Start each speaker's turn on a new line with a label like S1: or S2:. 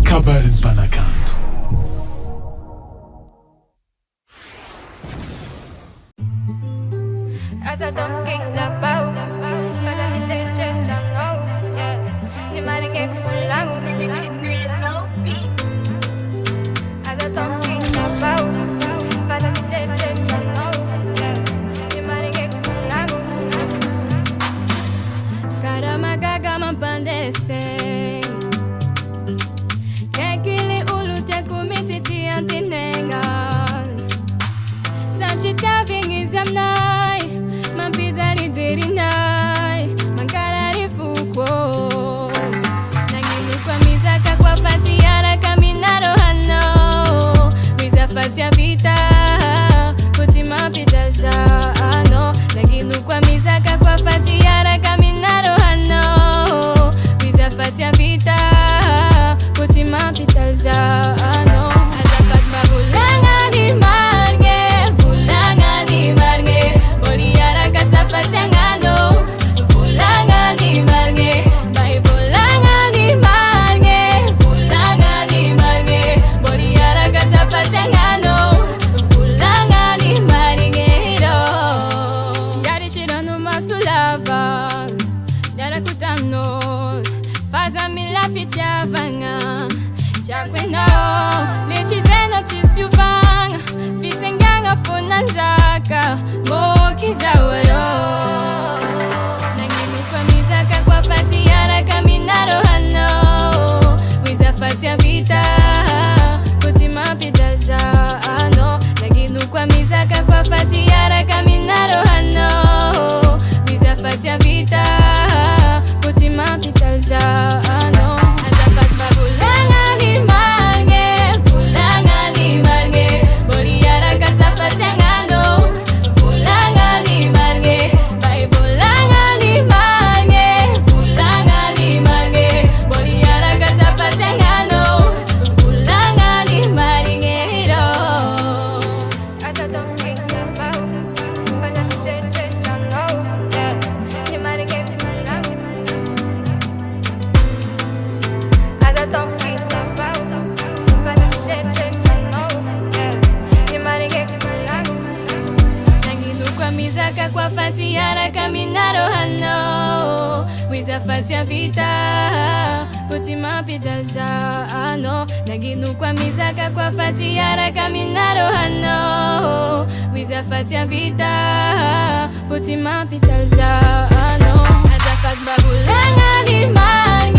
S1: Kabarin'ny mpanakanto.
S2: Asa tongking labaw, para hindi langaw, di maringay kulang. Asa tongking labaw, para hindi langaw, di maringay kulang. Kada magagamang pandeseng, kekili ulut ya kumititi ang tinengal. Sanchita vingizamnay, mampidali dirinay, mangkarari fuko. Nanginupa mizaka kwa fatiara caminaro hano, wiza fatia vita, puti mapidalza ano. Nanginupa mizaka kwa fatiara caminaro hano, wiza fatia vita, puti mapidalza ano. Azafat mabulangan di marge, bulangan di marge, boliara kasapatangano, bulangan di marge, may bulangan di marge, bulangan di marge, boliara kasapatangano, bulangan di marge do. Siyari shirano masulava, narakutano, fazami la fichavanga. Chakwena, lechizeno chispyuvanga, fisenganga funanzaka, mokizawaro. Nanginupa mizaka kwa fatiara caminaro hano, wiza fatia vita, putima pidalza ano. Nanginupa mizaka kwa fatiara caminaro hano, wiza fatia vita, putima pidalza ano. Azafat mabulangan di marge, bulangan di marge, boliara kasapatangano, bulangan di marge, may bulangan di marge, bulangan di marge, boliara kasapatangano, bulangan di marge do. Asa tongking labaw, para hindi langaw, di marge kulang. Asa tongking labaw, para hindi langaw, di marge kulang. Nanginuka mizaka kwa fatiara caminaro hano, wiza fatia vita, putima pidalza ano. Nanginuka mizaka kwa fatiara caminaro hano, wiza fatia vita, putima pidalza ano. Azafat mabulangan di marge,